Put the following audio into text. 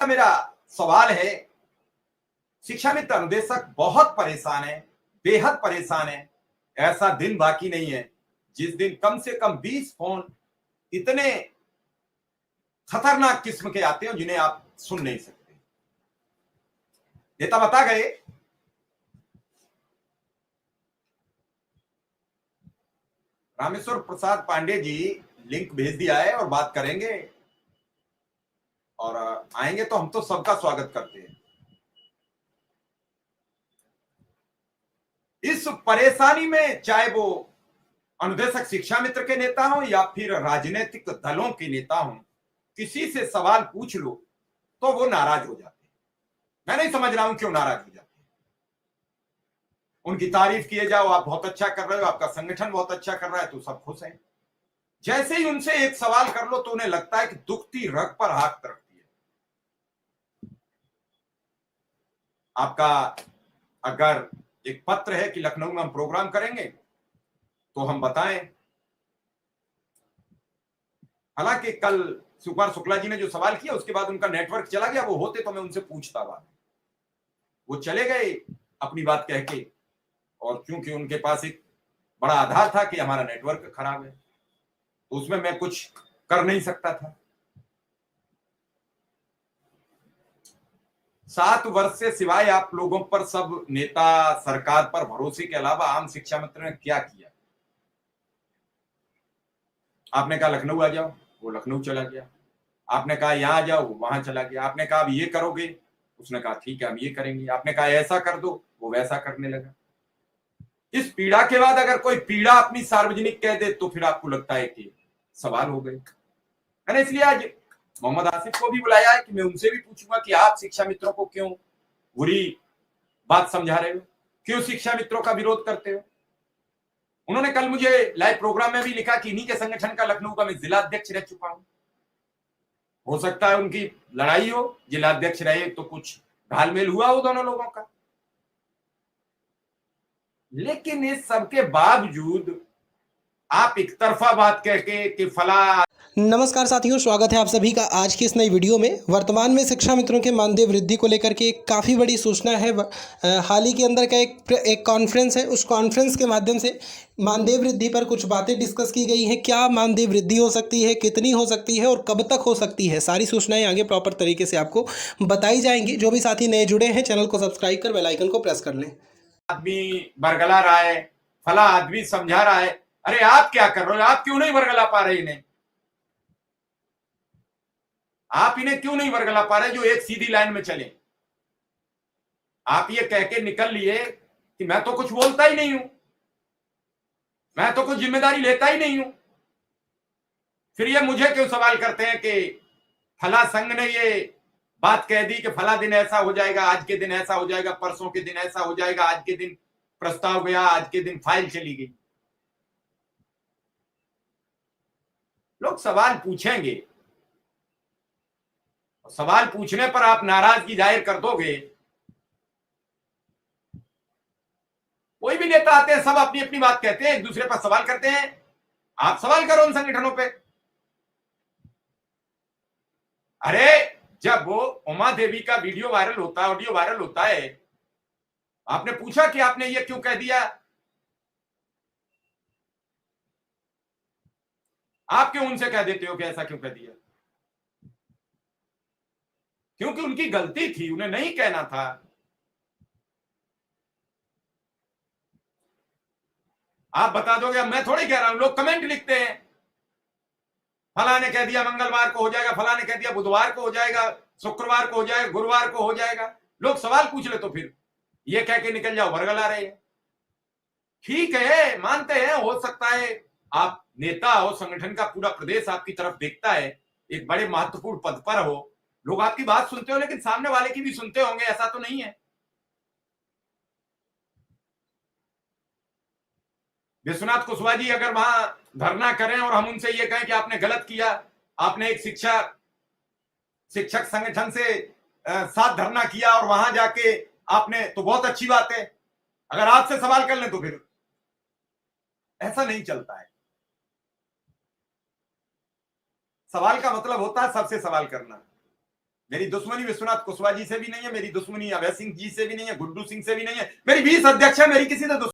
मेरा सवाल है, शिक्षा मित्र अनुदेशक बहुत परेशान है, बेहद परेशान है। ऐसा दिन बाकी नहीं है जिस दिन कम से कम 20 फोन इतने खतरनाक किस्म के आते हो जिन्हें आप सुन नहीं सकते। नेता बता गए, रामेश्वर प्रसाद पांडे जी लिंक भेज दिया है और बात करेंगे, और आएंगे तो हम तो सबका स्वागत करते हैं। इस परेशानी में चाहे वो अनुदेशक शिक्षा मित्र के नेता हो या फिर राजनीतिक दलों के नेता हो, किसी से सवाल पूछ लो तो वो नाराज हो जाते हैं। मैं नहीं समझ रहा हूं क्यों नाराज हो जाते हैं। उनकी तारीफ किए जाओ, आप बहुत अच्छा कर रहे हो, आपका संगठन बहुत अच्छा कर रहा है, तो सब खुश हैं। जैसे ही उनसे एक सवाल कर लो तो उन्हें लगता है कि दुखती रग पर हाथ रखती है। आपका अगर एक पत्र है कि लखनऊ में हम प्रोग्राम करेंगे तो हम बताएं। हालांकि कल सुकुमार शुक्ला जी ने जो सवाल किया उसके बाद उनका नेटवर्क चला गया, वो होते तो मैं उनसे पूछता बात। वो चले गए अपनी बात कह के, और क्योंकि उनके पास एक बड़ा आधार था कि हमारा नेटवर्क खराब है, तो उसमें मैं कुछ कर नहीं सकता था। 7 वर्ष से सिवाय आप लोगों पर, सब नेता सरकार पर भरोसे के अलावा आम शिक्षा मंत्री ने क्या किया? आपने कहा लखनऊ आ जाओ, वो लखनऊ चला गया। आपने कहा यहां आ जाओ, वो वहां चला गया। आपने कहा अब ये करोगे, उसने कहा ठीक है हम ये करेंगे। आपने कहा ऐसा कर दो, वो वैसा करने लगा। इस पीड़ा के बाद अगर कोई पीड़ा अपनी सार्वजनिक कह दे तो फिर आपको लगता है कि सवाल हो गए। मैंने इसलिए आज मोहम्मद आसिफ को भी बुलाया है कि मैं उनसे भी पूछूंगा कि आप शिक्षा मित्रों को क्यों बुरी बात समझा रहे हो, क्यों शिक्षा मित्रों का विरोध करते हो। उन्होंने कल मुझे लाइव प्रोग्राम में भी लिखा कि इन्हीं के संगठन का लखनऊ का मैं जिला अध्यक्ष रह चुका हूं। हो सकता है उनकी लड़ाई हो, जिला अध्यक्ष रहे तो कुछ घालमेल हुआ हो दोनों लोगों का। लेकिन इस सबके बावजूद आप एक तरफा बात कह के कि फला। नमस्कार साथियों, स्वागत है आप सभी का आज की इस नई वीडियो में। वर्तमान में शिक्षा मित्रों के मानदेय वृद्धि को लेकर के एक काफ़ी बड़ी सूचना है। हाल ही के अंदर का एक कॉन्फ्रेंस है, उस कॉन्फ्रेंस के माध्यम से मानदेय वृद्धि पर कुछ बातें डिस्कस की गई हैं। क्या मानदेय वृद्धि हो सकती है, कितनी हो सकती है और कब तक हो सकती है, सारी सूचनाएं आगे प्रॉपर तरीके से आपको बताई जाएंगी। जो भी साथी नए जुड़े हैं, चैनल को सब्सक्राइब कर बेल आइकन को प्रेस कर लें। आदमी बरगला रहा है, फला आदमी समझा रहा है, अरे आप क्या कर रहे हो? आप क्यों नहीं बरगला पा रहे इन्हें? आप इन्हें क्यों नहीं बरगला पा रहे जो एक सीधी लाइन में चले? आप ये कह के निकल लिए कि मैं तो कुछ बोलता ही नहीं हूं, मैं तो कुछ जिम्मेदारी लेता ही नहीं हूं। फिर ये मुझे क्यों सवाल करते हैं कि फला संघ ने ये बात कह दी कि फला दिन ऐसा हो जाएगा, आज के दिन ऐसा हो जाएगा, परसों के दिन ऐसा हो जाएगा, आज के दिन प्रस्ताव गया, आज के दिन फाइल चली गई। लोग सवाल पूछेंगे, सवाल पूछने पर आप नाराजगी जाहिर कर दोगे। कोई भी नेता आते हैं, सब अपनी अपनी बात कहते हैं, एक दूसरे पर सवाल करते हैं। आप सवाल करो उन संगठनों पे। अरे जब वो उमा देवी का वीडियो वायरल होता है, ऑडियो वायरल होता है, आपने पूछा कि आपने ये क्यों कह दिया? आप क्यों उनसे कह देते हो कि ऐसा क्यों कह दिया? क्योंकि उनकी गलती थी, उन्हें नहीं कहना था। आप बता दोगे, मैं थोड़ी कह रहा हूं, लोग कमेंट लिखते हैं, फला ने कह दिया मंगलवार को हो जाएगा, फला ने कह दिया बुधवार को हो जाएगा, शुक्रवार को हो जाएगा, गुरुवार को हो जाएगा। लोग सवाल पूछ ले तो फिर ये कह के निकल जाओ बरगला रहे हैं। ठीक है, मानते हैं, हो सकता है आप नेता हो, संगठन का पूरा प्रदेश आपकी तरफ देखता है, एक बड़े महत्वपूर्ण पद पर हो, लोग आपकी बात सुनते हो, लेकिन सामने वाले की भी सुनते होंगे, ऐसा तो नहीं है। विश्वनाथ कुशवाहा जी अगर वहां धरना करें और हम उनसे ये कहें कि आपने गलत किया, आपने एक शिक्षक संगठन से साथ धरना किया और वहां जाके आपने, तो बहुत अच्छी बात है। अगर आपसे सवाल कर लें तो फिर ऐसा नहीं चलता है। सवाल का मतलब होता है सबसे सवाल करना। मेरी दुश्मनी विश्वनाथ कुशवाहा जी से भी नहीं है, मेरी दुश्मनी अभय सिंह जी से भी नहीं है, गुड्डू सिंह से भी नहीं है, मेरी 20 अध्यक्ष है, मेरी किसी से